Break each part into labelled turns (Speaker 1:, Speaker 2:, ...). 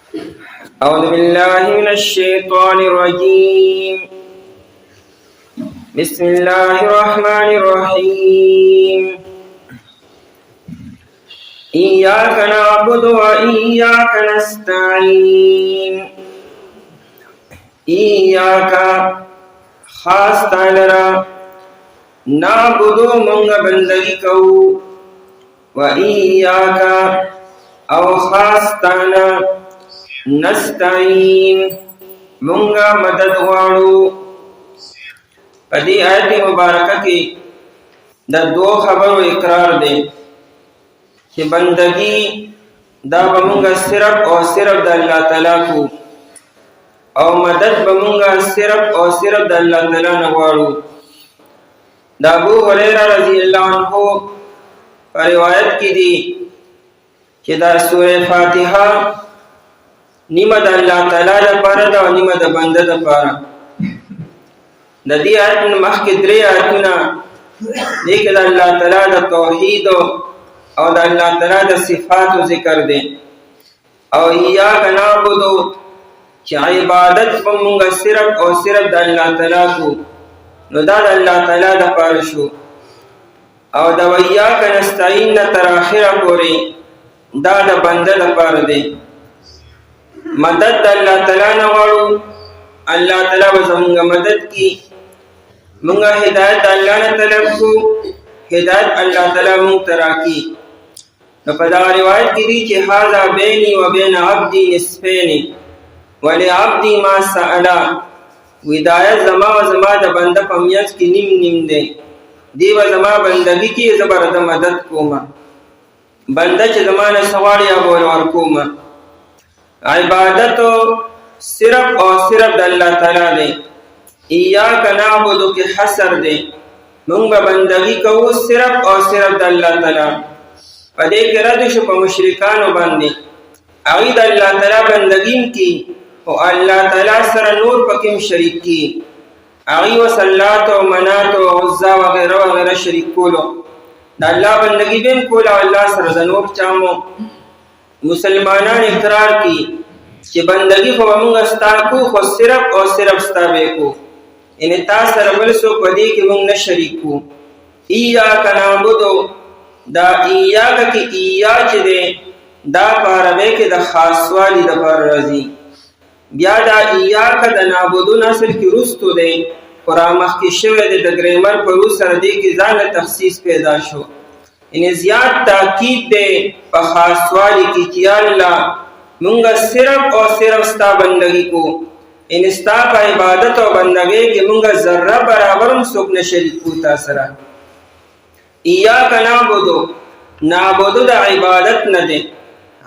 Speaker 1: أعوذ بالله من الشيطان الرجيم. بسم الله الرحمن الرحيم. إياك نعبد وإياك نستعين. إياك خاص تعالى نعبد من بندگی کو وإياك او خاص تعالى نستعين منگا مدد غواړو. په دې آیت مبارکه کې د دوه خبرو اقرار دی چې بندگی دا به مونږه صرف او صرف د الله تعالی کو او مدد به مونږه صرف او صرف د الله تعالی نه غواړو. د ابو هريره رضی الله عنه په روایت کې دی چې دا سوره فاتحه نیمه د الله تعالی لپاره ده او نیمه د بنده لپاره. د دې آیت مخکې درې آیتونه لیکل د الله تعالی د توحید او د الله تعالی د صفات ذکر دي او ایاک نعبد چې عبادت په موږ صرف او صرف د الله تعالی کو نو دا د الله تعالی د پاره شو او د ایاک نستعين تر اخره پورې دا د بنده لپاره دی. مدد د الله تعالی نه غواړو، الله تعالی به زموږ مدد کی. موږ هدایت الله نه طلب کو، هدایت الله تعالی موږ تراکی. نو په دا روایت کې دی چې هاذا بیني و بین عبدی نصفین ولعبدی ما سأل. هدایت زما و زما د بنده په میانځ کې نیم نیم دی. دی و زما بندگی کې زبر د مدد کومه، بنده چې زما نه سوال یا بول ورکوم. عبادت صرف او صرف د الله تعالی دی. ایاک نعبد کې حصر دی، موږ به بندگی کوو صرف او صرف د الله تعالی. په دې کې رد شو په مشرکانو باندې، هغوی د الله تعالی بندګیم کی او الله تعالی سره نور پکې شریک کی. هغوی وصلات او منات او عزا وغیره وغیره شریک کولو، د الله بندگی بیم کوله او الله سره د نور چامو. مسلمانان اقرار کی چې بندگی خو موږ ستا کو، خو صرف او صرف ستا به کو، یعنی تا سره بل څوک په دې کې موږ نه شریک کو. ایاک نعبد دا ایاک کی ایا چې دی دا په عربی کې د خاصوالی د پر راځي. بیا دا ایاک د نعبدون اصل کې رستو دی، قرآن مخکې شوی دی، د ګریمر په روس سره دی کې ځان تخصیص پیدا شو. یعنی زیات تاکید دی په خاصوالی کې چې الله مونږ صرف او صرف ستا بندگی کو، یعنی ستا په عبادت او بندگی کې مونږ ذره برابر هم څوک نه شریک کو تا سره. ایاک نعبدو، نعبدو د عبادت نه دی.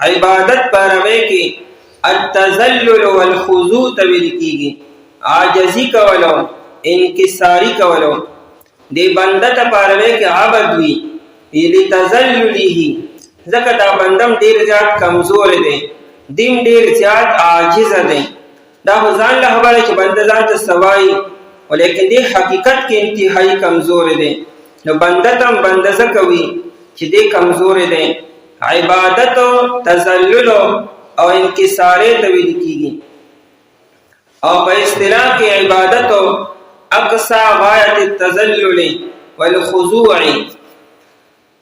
Speaker 1: عبادت په عربی کې التذلل والخضوع ته ویل کېږي، عاجزي کولو، انکساری کولو. دی بنده ته په عربی کې عبد وي لتذلله، ځکه دا بندم ډېر زیات کمزور دی، دیم ډېر زیات عاجز دی. دا خو ځان له خبره چې بنده ځان ته سوایي، ولیکن دی حقیقت کې انتهایی کمزور دی. نو بنده ته بنده ځکه وي چې دی کمزور دی. عبادت تذلل او انکساری ته ویل کېږي. او په اصطلاح کې عبادت اقصى غایت التذلل والخضوع،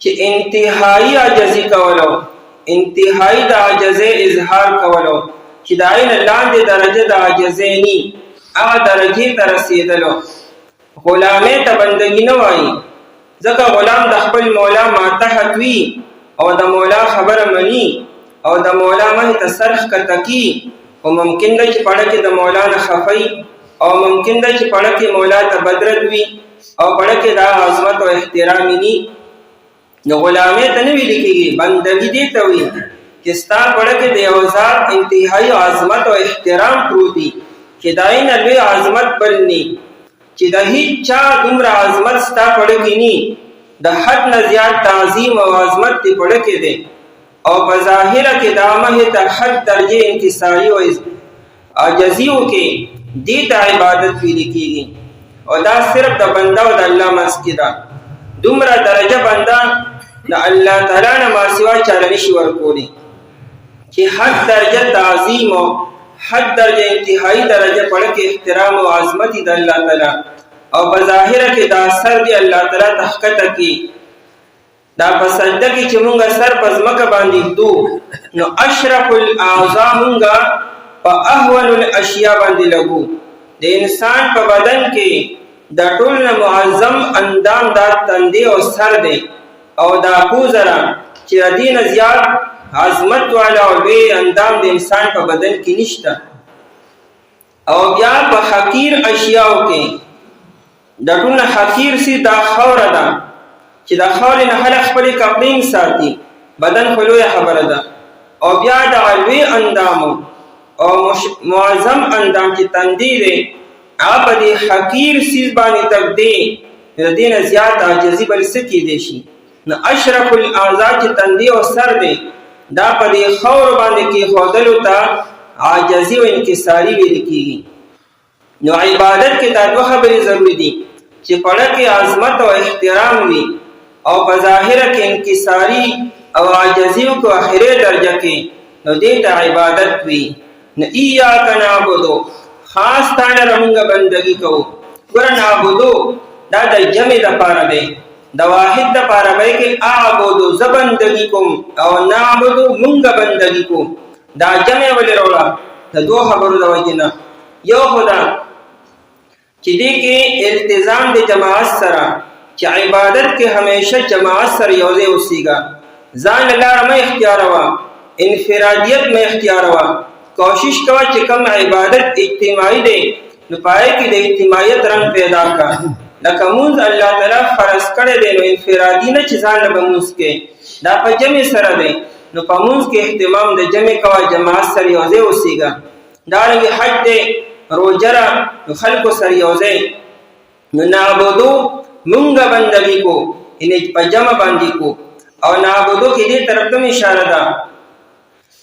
Speaker 1: چې انتهایی عاجزی کولو، انتهایی د عاجزۍ اظهار کولو، چې د عین لاندې درجه د عاجزۍ نی هغه درجې ته رسېدلو. غلامۍ ته بندګي نه وایي، ځکه غلام د خپل مولا ماتحت وي او د مولا خبره مني او د مولا مخې ته سر ښکته کي، او ممکن ده چې پړه کې د مولا نه خفي، او ممکن ده چې پړه کې مولا ته بدرد وي او پړه کې دا عظمت او احترام ني. نو غلامۍ ته نه ویل کېږي، بندګي دې ته وي چې ستا پړه کې د یو ذات انتهایی عظمت او احترام پروت دي چې د عین لوی عظمت بل ني، چې د هیڅ چا دومره عظمت ستا پړه کې ني، د حد نه زیات تعظیم او عظمت دې پړه کې دی. او په ظاهره کې د عامه ته حد درجه انکساری او عاجزیو کې دې ته عبادت ویل کېږي. او دا صرف د بنده او د الله منځ کې ده. دومره درجه بنده د الله تعالی نه ما سوا چاله نشي ورکولی. چې حد درجه تعظیم او حد درجه انتهایی درجه پړه کې احترام او عظمت د الله تعالی او بظاهر کې دا سر دی الله تعالی تحقیق کی دا پسجده کې چې مونږه سر په ځمکه باندې دو نو اشرف الاعضاء مونږه په اهون الاشیاء باندې لګو د انسان په بدن کې د ټول معظم اندام دا تندې او سر دی او دا پوزره چې دین زیات عظمت والا او لوی اندام د انسان په بدن کې نشته او بیا په حقیر اشیاء کې د ټول حقیر سي دا خوره ده چې دا خوري نه خلک خپل کپړې ساتي بدن خلوه خبره ده او بیا د علوي اندام او معظم اندام چې تندې دی هغه د حقیر سیز باندې تبدی د دین زیات عاجزي بل سکی دی شي نو اشرف الاعضاء چې تندې او سر دی دا په دې خور باندې کې خودلو ته عاجزي او انکساری ویل کیږي نو عبادت کې دا دوه خبرې ضروری دي چې پړه کې عظمت او احترام وي او په ظاهر کې انکساری او عاجزی کو اخره درجه کې نو دې ته عبادت وي نو ایاک نعبدو خاص تعالی رمغه بندگی کو ګور نعبدو دا د جمع د پاره دی د واحد د پاره وای کې اعبدو زبندگی کوم او نعبدو مونږه بندگی کوم دا جمع ولې وروړه د دوه خبرو د وجنه یو خدا چې دې کې التزام د جماعت سره چې عبادت کې همیشه جماعت سره یوځای اوسېګا ځان لاره مې اختیار وا انفرادیت مې اختیار وا کوشش کوا چې کوم عبادت اجتماعي دی نو پای کې د اجتماعیت رنگ پیدا کا لکه مونږ الله تعالی فرض کړی دی نو انفرادي نه چې ځان له مونږ کې دا په جمع سره دی نو په مونږ کې اهتمام د جمع کوا جماعت سره یوځای اوسېګا دا لږ حج دی روجرا خلق سره یوځای نو نعبدو مونږه بندګي کو ان په جمع باندې کو او نعبدو کې دې طرف ته اشاره ده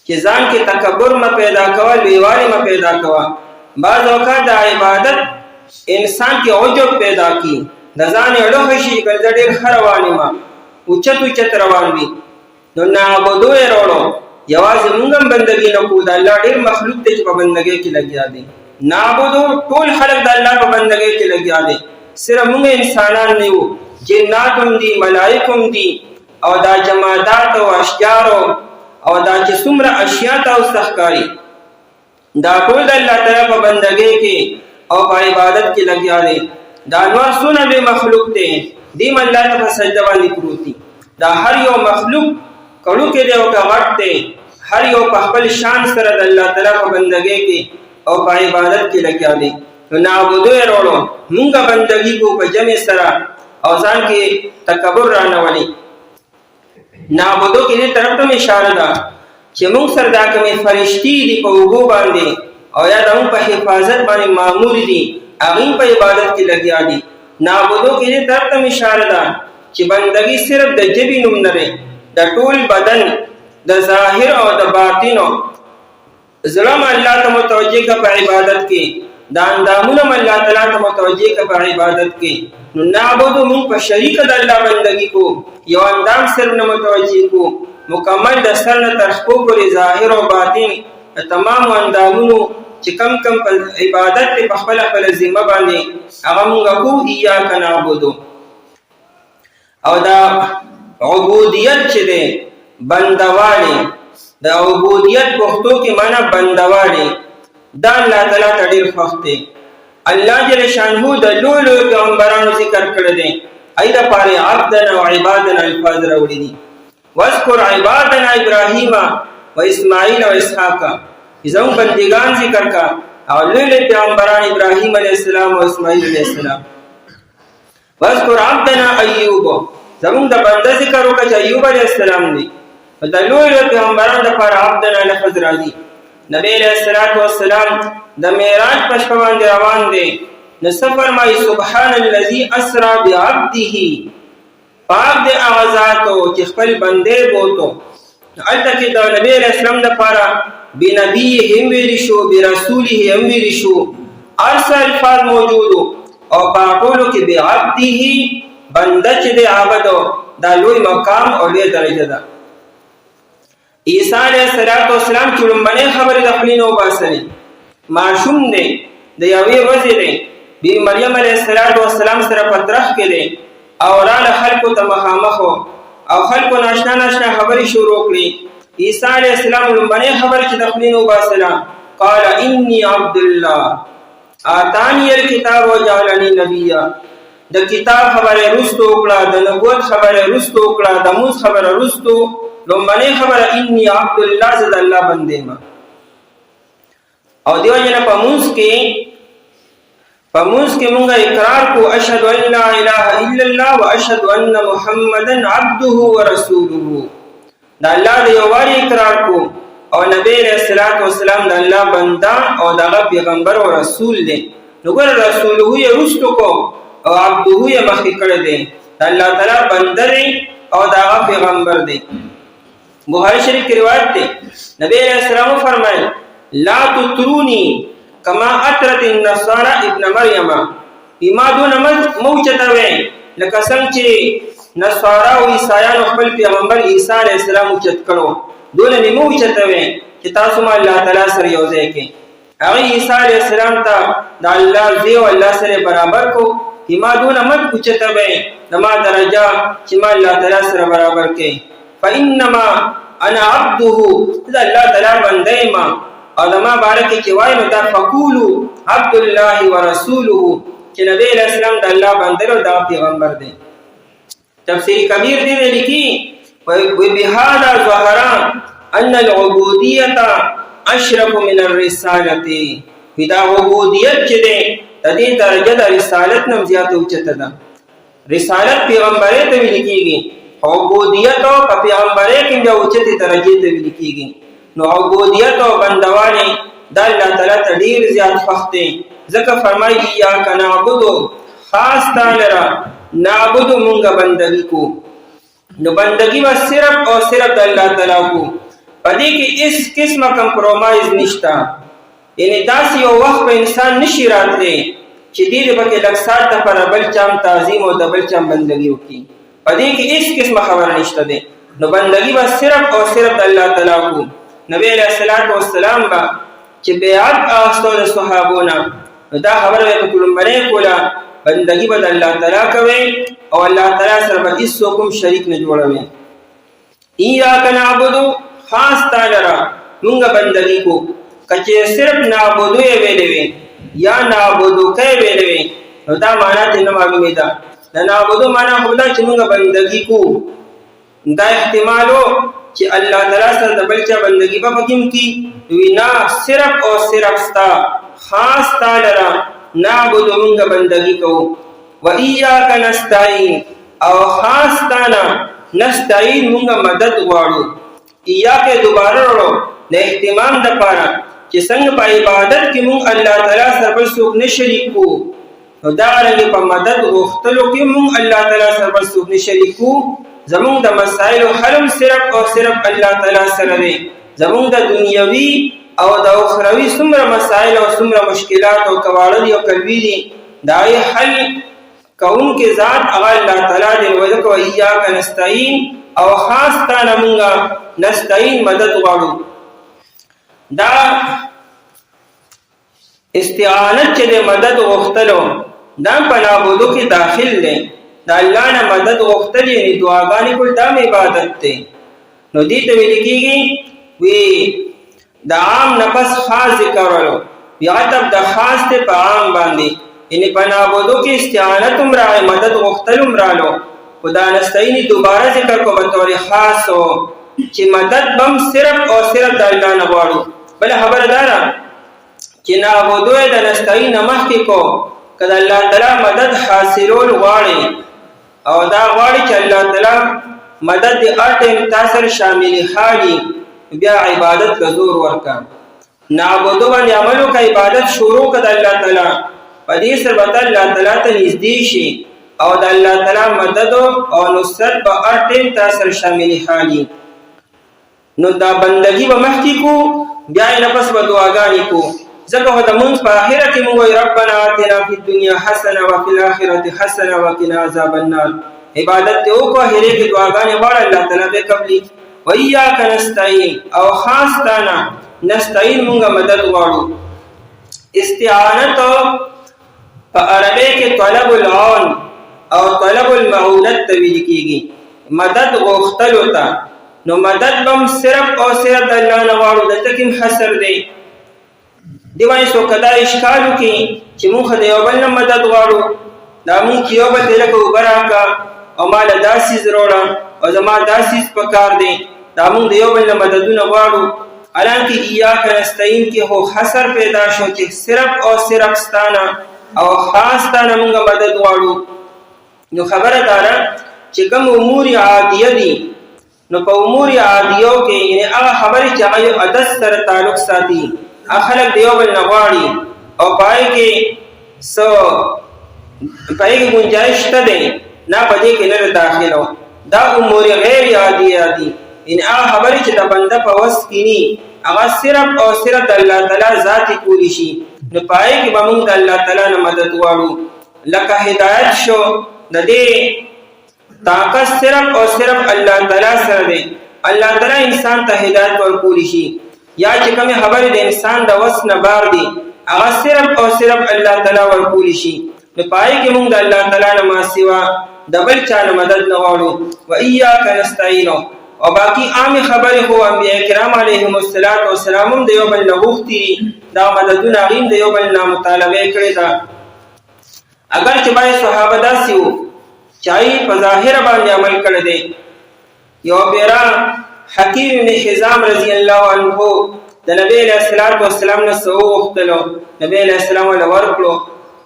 Speaker 1: چې ځان کې تکبر ما پیدا کوا لیوالي ما پیدا کوا بعض اوقات د عبادت انسان کې عجب پیدا کی د ځان اړه شي کله ډېر خرواني ما اوچت روان وي نو نعبدو یې وروړو یوازې مونږه بندګي نه کو د الله ډېر مخلوق ته په بندګي کې لګیا دي نعبدو ټول خلق د الله په بندګۍ کې لګیا دي صرف موږ انسانان نه یو جنات هم دي ملائکه هم دي او دا جمادات او اشجار او دا چې څومره اشیاء او سخکاری دا ټول د الله تعالی په بندګۍ کې او په عبادت کې لګیا دي دا نور څونه به مخلوق دي دیم الله ته په سجده باندې پروتي دا هر یو مخلوق کړو کې دی او کاوت دی هر یو په خپل شان سره د الله تعالی په بندګۍ کې او په عبادت کې لګیا دي نو نعبدو یې وروړو مونږه بندګي کو په جمع سره او ځان کې تکبر رانه ولي نعبدو کې دې طرف ته اشاره ده چې مونږ سره دا کومې فرشتي دي په وګو باندې او یا د په حفاظت باندې مامور دي هغه په عبادت کې لګیا دي نعبدو کې دې طرف ته اشاره ده چې بندګي صرف د جبې نوم نه ده د ټول بدن د ظاهر او د باطن زلم الله ته متوجه کا په عبادت کې دا اندامونه الله تعالی ته متوجه کا په عبادت کې نو نعبدو من په شریک د الله بندگی کو یو اندام صرف نه متوجه کو مکمل د سر نه تر خپل پورې ظاهر او باطن تمام اندامونو چې کم په عبادت په خپل ذمہ باندې هغه موږ کو ایاک نعبدو او دا عبودیت چې ده بندواله د عبودیت پښتو کې معنا بندواله دا الله تعالی ته ډیر خوښ دی الله جل شانه د لولو پیغمبرانو ذکر کړی دی ایدا پاره عبدنا و عبادنا الفاظ راوړي دي واذكر عبادنا ابراهيم و اسماعيل و اسحاق زمون بندگان ذکر کا او لولو پیغمبران ابراهيم عليه السلام و اسماعيل عليه السلام واذكر عبدنا ايوب زمون د بنده ذکر وکړه ایوب عليه السلام دی د لولو پیغمبران د پر عبدنا لفظ راځي نبی علیہ الصلوۃ والسلام د معراج په شپه باندې روان دي نو فرمایي سبحان الذي اسرا بعبده پاک دې اوازاتو چې خپل بندې بوته البته کې د نبی علیہ السلام لپاره بنبی هم ویل شو برسوله هم ویل شو ارسل الفاظ موجود او پاکولو کې بعبده بنده چې دې عبادت دا لوی مقام او لوی درجه ده عیسی علیه السلام چې لومبنۍ خبرې د خولې نه وباسلې ماشوم دی د یوې ورځې دی بی مریم علیه السلام سره په درخت کې دی او راله خلکو ته مخامخ او خلکو ناشنا خبرې شروع کړې عیسی علیه السلام لومبنۍ خبرې چې د خولې نه وباسله قال انی عبد الله آتانی الکتاب وجعلنی نبیا د کتاب خبره رستو وکړه د نبوت خبره رستو وکړه د موږ خبره رستو لومبنۍ خبره انی عبد الله زد الله بندې ما او دیو جن په موږ کې موږ اقرار کو اشهد ان لا اله الا الله واشهد ان محمدا عبده ورسوله دا الله دی یووالي اقرار کو او نبی رسول الله د الله بندا او دغه پیغمبر او رسول دی نو ګور رسوله یې رستو کو او عبده یې مخکې کړی دی الله تعالی بنده او دغه پیغمبر دی بخاری شریف کی روایت دی نبی علیہ السلام فرمائے لا تطرونی کما اطرت النصارى ابن مریم بما دون موچتوي لکه څنګه چې نصارا او عیسایانو خپل پیغمبر عیسی علیہ السلام اوچت کړو دون نه موچتوي چې تاسو ما الله تعالی سره یو ځای کې هغه عیسی علیہ السلام ته د الله زیو الله سره برابر کو بما دون مت اوچتوي دما درجه چې ما الله تعالی سره برابر کې فانما انا عبده اذا الله تعالی بندې ما ادمه بارک کې وای نو دا فقولوا عبد الله ورسوله چې نبی علیہ السلام د الله بندر او د پیغمبر دی تفسیر کبیر دی لیکي و بهذا ظهر ان العبودیه اشرف من الرساله دا عبودیت چې دی د دې درجه د رسالت نم زیات اوچته ده رسالت پیغمبري ته ویل کیږي عبودیت او پیغمبري کې د اوچته درجه ته ویل کیږي نو عبودیت او بندوالي د الله تعالی ته ډیر زیات وخت دی ځکه فرمایي یا کنا عبدو خاص تعالی نعبد مونږه بندگی کو نو بندگی وا صرف او صرف د الله تعالی کو پدې کې اس قسمه کمپرومایز نشتا یعنی داس یو وخت په انسان نشي راتلی چې دې په کې لکسات ته پر بل چام تعظیم او د بل چام بندگی وکي پدې کې اس قسمه خبر نشته ده نو بندگی وا صرف او صرف د الله تعالی کو نبی علیہ السلام با چې بیعت اخستو د صحابونا دا خبره په کلمبره کوله بندگی به الله تعالی کوي او الله تعالی سره به هیڅ کوم شریک نه جوړوي ایاک نعبدو خاص تعالی را موږ بندگی کو کچې صرف نعبدو یې ویلې وي یا نعبدو کې ویلې وي نو دا معنا ته نه معلومه ده نعبدو معنا خدا چې موږ بندگی کو دا احتمالو چې الله تعالی سره د بل چا بندگی په پکیم کی وینا صرف او صرف ستا خاص تعالی را نعبد منګ بندگی کو و ایاک نستعين او خاص تعالی نستعين منګ مدد غواړو ایاک دوباره ورو د اهتمام د پاره چې څنګه په عبادت کې مونږ الله تعالی سره بل څوک نه شریک کو نو دا رنګ په مدد غوښتلو کې مونږ الله تعالی سره بل څوک نه شریک کو زمونږ د مسائل حل صرف او صرف الله تعالی سره دی زمونږ د دنیوي او د اخروی څومره مسائل او څومره مشکلات او قواعد او قلبي دي دای حل کون کې ذات هغه الله تعالی دی وذکر ایاک نستعين او خاص تعالی مونږه نستعين مدد غواړو دا استعانت چې د مدد غوښتلو دا په نعبدو کې داخل دی دا الله نه مدد غوښتل یعنی دعاګانې کول دا عبادت دی نو دې ته ویل کېږي وی د عام نفس خاص ذکر ورو بیا تب د خاص ته په عام باندې یعنی په نعبدو کې استعانت عمره مدد غوښتل عمرانو خدا نستعين دوباره ذکر کو په تور خاص چې مدد بم صرف او صرف د الله نه غواړو بل خبردار چې نعبدو د نستعين مخکې کو کله الله تعالی مدد حاصلول غواړي او دا غواړي چې الله تعالی مدد دې اټم تاثر شامل خالي بیا عبادت کا زور ورکا نعبدو باندې عملو کا عبادت شروع کړه الله تعالی پدې سره الله تعالی ته نږدې شي او د الله تعالی مدد او نصرت په اټم تاثر شامل خالي نو دا بندگی به مخکې کو بیا نه پس به دعاګانې کو ځکه د مونږ په آخرت کې مونږ ربنا آتنا فی الدنیا حسنه وفي الاخره حسنه وقنا عذاب النار عبادت ته کو هره کې دعاګانې وړ الله تعالی به قبلي وإياک نستعین او خاص تانا نستعین مونږه مدد غواړو. استعانت په عربی کې طلب العون او طلب المعونت ته ویل کېږي، مدد غوښتلو ته. نو مدد بم صرف او صرف د الله نه غواړو، دلته کې حصر دی. دی باندې څوک دا اشکال وکړي چې موږ د یو بل نه مدد غواړو، دا موږ یو بل ته لکه اوبه راکړه او ما له دا څیز راوړه او زما دا څیز پکار دی، دا موږ د یو بل نه مددونه غواړو. حالانکه ایاک نستعین کې هو حصر پیدا شو چې صرف او صرف ستانه او خاص ستانه موږ مدد غواړو. نو خبره داره چې کوم امور عادیه دي، نو په امور عادیو کې یعنی هغه خبرې چې هغه یو عادت سره تعلق ساتي، خلک د یو بل نه غواړي او پای کې گنجائش شته دی، نه په دې کې نه داخلو. دا امور غیر عادیه دي، ان هغه خبرې چې د بنده په وس کې ني، هغه صرف او صرف د الله تعالی ذات کولی شي. نو پای کې به موږ د الله تعالی نه مدد غواړو. لکه هدایت شو، د دې طاقت صرف او صرف الله تعالی سره دی. الله تعالی انسان ته هدایت ورکولی شي، یا چې کومه خبرې د انسان د وس نه بار دي، هغه صرف او صرف الله تعالی ورکولی شي. نو پای کې موږ د الله تعالی نه ما سوا د بل چا نه مدد نه غواړو. و ایاک نستعین. او باقی عام خبرې خو انبیاء کرام علیهم السلام هم د یو بل نه غوښتي، دا مددونه هغوی د یو بل نه مطالبه کړې ده. اگر چې باید صحابه داسې وو چې هغوی په ظاهره باندې عمل کړی دی. یو پیرا حکیم بن حزام رضی الله عنه د نبی علیہ السلام نه څه وغوښتلو، نبی علیہ السلام ورله ورکړو.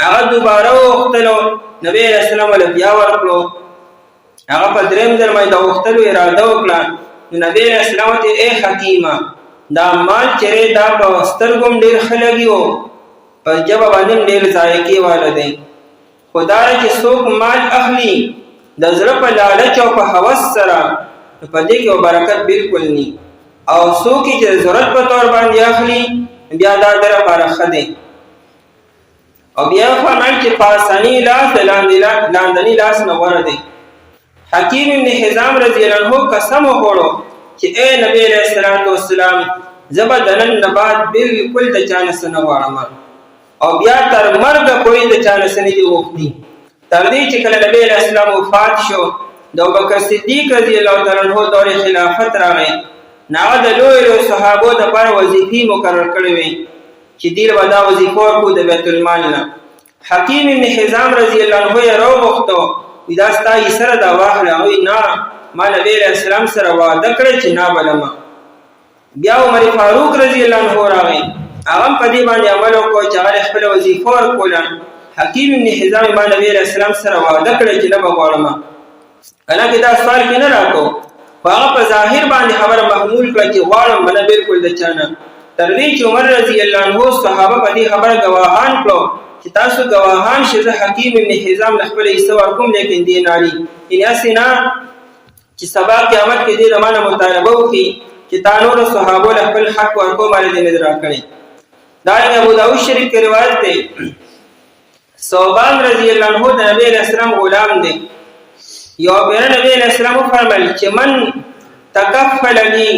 Speaker 1: هغه دوباره وغوښتلو، نبی علیہ السلام ورله بیا ورکړو. هغه په درېم ځل باندې د غوښتلو اراده وکړه. نو نبی علیہ السلام ته ای حکیمه، دا مال چېرې دا په سترګو هم ډېر ښه لګي او په ژبه باندې هم ډېر ذایقې واله دی. خو دا چې څوک مال اخلي د زړه په لالچ او په هوس سره، نو په دې کې برکت بالکل ني. او څوک چې د ضرورت په طور باندې اخلي، بیا دا در لپاره ښه دی. او بیا فرمایي چې په اساني لاس د لاندني لاس نه غوره دی. حکیم ابن حزام رضی الله عنه قسم وخوړو چې اے نبی علیہ السلام، زه به د نن نه بعد بالکل د چا نه څه نه غواړم. او بیا تر مرګه پورې د چا نه څه نه دي غوښتي. تر دې چې کله نبی علیہ السلام وفات شو، د ابوبکر صدیق رضی الله تعالی عنہ دور خلافت راغی. هغه د لویو صحابو دپاره وظیفې مقرر کړې وې چې دوی به دا وظیفه ورکړو د بیت المال نه. حکیم ابن حزام رضی الله عنه یې راوغوښتو، دا ستا یې سره دا واخله. هغوی نه، ما نبی علیہ السلام سره وعده کړی چې نه بلمه. بیا عمر فاروق رضی الله عنه راغی، هغه هم په دې باندې عمل وکړو چې هغه خپله وظیفه ورکوله. حکیم ابن حزام ما نبی علیہ السلام سره وعده کړی چې نه به غواړمه. حالانکه دا سوال کې نه راکړو، خو هغه په ظاهر باندې خبره محمول کړه چې غواړم به نه بالکل د چا نه. تر دې چې عمر رضی الله عنه صحابه په دې خبره ګواهان کړو چې تاسو ګواهان شئ، زه حکیم ابن حزام له خپله حصه ورکوم، لیکن دې نه اړي. یعنې هسې نه چې سبا قیامت کې دې د ما نه مطالبه وکړي چې تا نورو صحابو له خپل حق ورکوم، هلې دې نه دې راکړی. دارنګه ابو داود شریف کې روایت دی، ثوبان رضی الله عنه د نبی علیہ السلام غلام دی. یو پیره نبی علیہ السلام وفرمایل چې من تکفل لی،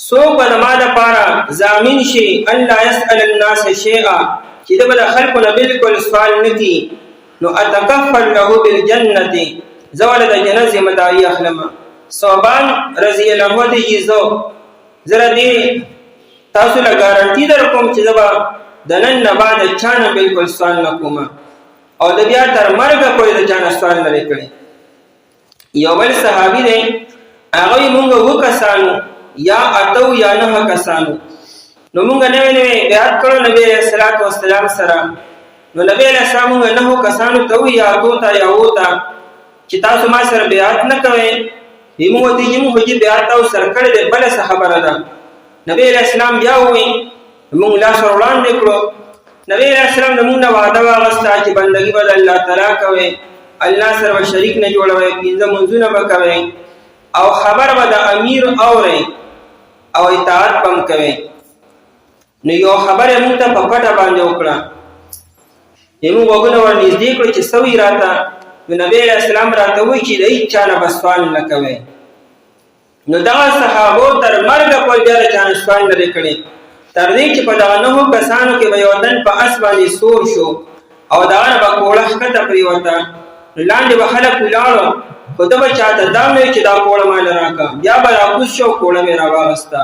Speaker 1: څوک به د ما دپاره ضامن شي ان لا یسأل الناس شیئا، چې د به د خلکو نه بالکل سوال نه کي، نو اتکفل له بالجنت، زه ولې د جنت ذمهداري اخلم. ثوبان رضی الله عنه ته زه دې تاسو له ګارنټي در کوم چې زه به د نن نه بعد چا نه بالکل سوال نه کوم، او د بیا تر مرګه پورې د چا نه سوال نه دی کړی. یو بل صحابي دی، هغوی مونږ 2 کسانو یا 8 یا 9 کسانو، نو مونږ نوې بیعت کړو نبی علیہ السلام سره. نو نبی علیہ السلام مونږ 9 کسانو ته وی یا 2 ته یا 2 ته چې تاسو ما سره بیعت نه کوئ. موږ ته یې موږ بیعت او سره کړی دی، بله څه خبره ده. نبی علیہ السلام بیا ووی، مونږ لاس ور وړاندې کړو. نبی علیہ السلام د مونږ نه وعده واغسته چې بندګي به د الله تعالی کوئ، الله سره به شریک نه جوړوئ، 5 منځونه به کوئ، او خبر به د امیر اورئ او اطاعت به هم کوئ. نو یو خبره مونږ ته په پټه باندې وکړه، موږ غوږونه ور نږدې کړو چې څه وایي راته. نو نبی علیہ السلام راته وایي چې د هېچ چا نه به سوال نه کوئ. نو دغه صحابو تر مرګه پورې بیا د چا نه سوال نه دی کړی، تر دې چې په دغه 9 کسانو کې به یو تن په اس باندې سور شو او دغه نه به کوړه ښکته پرېوته، لاندې به خلک ولاړو، خو ده به چاته دا نه وي چې دا کوړه ماله راکړه، بیا به راکوز شو کوړه مې راواغسته.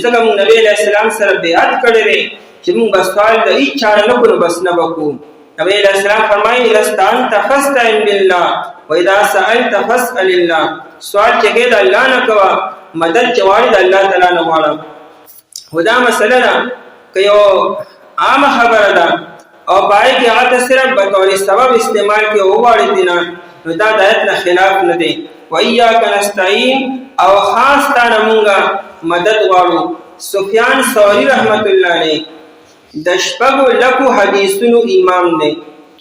Speaker 1: ځکه موږ نبي علیه السلام سره بیعت کړی دی چې موږ به سوال د هېڅ چا نه نه کړو، بس نه به کوو. نبی علیه السلام فرمایي لست انت فاستعن بالله واذا سألت فاسأل الله، سوال چې کوې د الله نه کوه، مدد چې غواړې د الله تعالی نه غواړه. خو دا مسله ده که یو عامه خبره ده او په هغې کې هغه ته صرف به طور سبب استعمال کړي او وغواړې دې نه، نو دا د آیت نه خلاف نه دی. وایاک نستعین او خاص تا نه مونږه مدد غواړو. سفیان ثوری رحمت الله علیه د 6 لکو حدیثونو امام دی،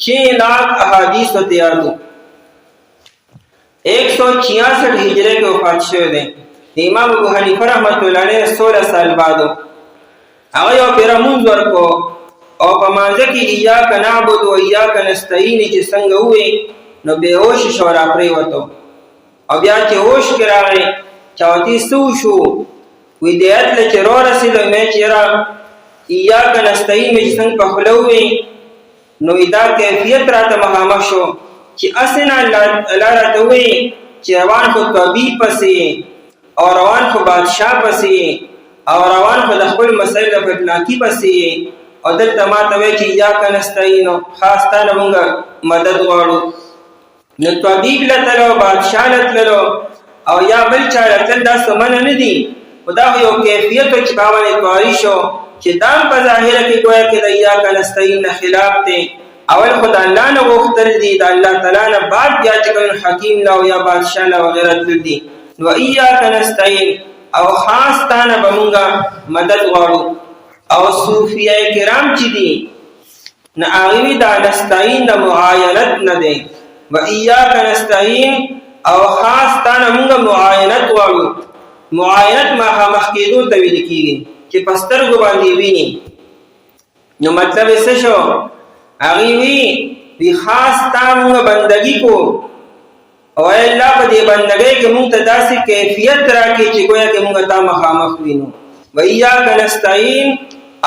Speaker 1: 6 لاکھ احادیث ورته یاد وو. 166 هجری کې وفات شوی دی. د امام ابو حنیفه رحمت الله علیه 16 سال بعد هغه یو پېره مونځ ورکو او په مانځه کې ایاک نعبد و ایاک نستعین چې څنګه ووی نو بېهوش شو راپرېوتو، او بیا چې هوش کې راغی چاوتي څه وشو، وی دې آیت له چې رارسېدو مې چې یاره ایاک نستعین مې چې څنګه په خوله ووی نو دا کیفیت راته مخامخ شو چې هسې نه الله راته ووی چې روان خو طبیب پسې او روان خو بادشاه پسې او روان خو د خپل مسایل د فتناکي پسې، او دلته ما ته وایي چې ایاک نستعین خاص تا نه مونږ مدد غواړو. نو طبیب له تلو، بادشاه له تللو او یا بل چا له تل دا څه منع نه دي، خو دا خو یو کیفیت و چې په باندې کاري شو چې دا په ظاهره کې ګویا کې د ایاک نستعین نه خلاف دی. اول خو د الله نه غوښتل دي، د الله تعالی نه بعد بیا چې کوم حکیم له او یا بادشاه له وغیره تلل دي. نو ایاک نستعین او خاص تا نه به مونږه مدد غواړو. او صوفیه کرام چې دي نه هغوی دا نستعین د معاینت نه دی، و ایاک نستعین او خاص تا نه مونږه معاینت غواړو. معاینت مخامخ کېدو ته ویل کېږي چې په سترګو باندې ویني. نو مطلب یې څه شو؟ هغوی وی خاص تا مونږه بندګي کو او ای الله په دې بندګۍ کې مونږ ته داسې کیفیت راکړي چې ګویا کې مونږ تا مخامخ وینو. و ایاک نستعین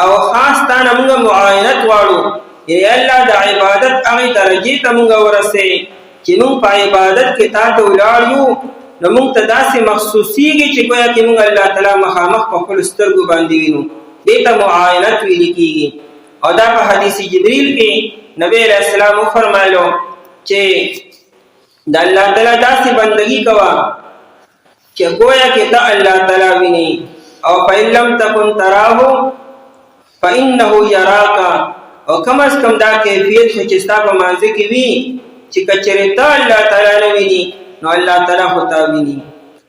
Speaker 1: او خاص تا نه مونږ معاینت غواړو، یعنې الله د عبادت هغې درجې ته مونږ ورسې چې مونږ په عبادت کې تا ته ولاړ یو، نو مونږ ته داسې محسوسېږي چې ګویا کې مونږ الله تعالی مخامخ په خپلو سترګو باندې وینو. دې ته معاینت ویل کېږي. او دا په حدیث جبریل کې نبی علیه السلام وفرمایلو چې د الله تعالی داسې بندګي کوه چې ګویا کې ته الله تعالی ویني. او فإن لم تكن تراه فإنه يراك، او کم از کم دا کیفیت خو چې ستا په مانځه کې وي چې کچرې ته الله تعالی نه ویني نو الله تعالی خو تا ویني.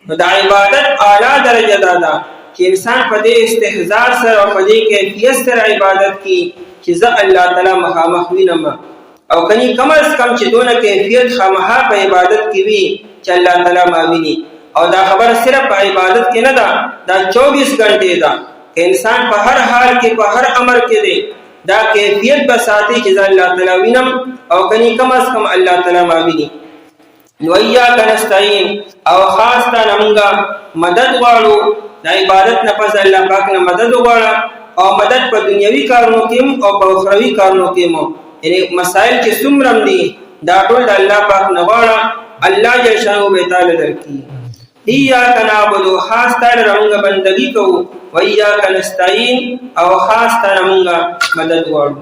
Speaker 1: نو د عبادت اعلی درجه دا ده چې انسان په دې استحضار سره او په دې کیفیت سره عبادت کوي چې زه الله تعالی مخامخ وینم، او کني کم از کم چې دونه کیفیت خامخا په عبادت کې وي چې الله تعالی ما ویني. او دا خبر صرف په عبادت کې نه ده، دا 24 غنټې ده که انسان په هر حال کې په هر امر کې دی دا کیفیت به ساتي چې زه الله تعالی وینم او کني کم از کم الله تعالی ما ویني. نو ایاک نستعین او خاص تا نه مونږه مدد غواړو. د عبادت نه پس الله پاک نه مدد وغواړه، او مدد په دنیوي کارونو کې او په اخروي کارونو کې مو، یعنې مسائل چې څومره دي دا ټول د الله پاک نه غواړه، الله جل شانه به تعالی درکړي. ایاک نعبد خاص تا نه مونږه بندګي کوو، و ایاک نستعین او خاص تا نه مونږه مدد غواړو.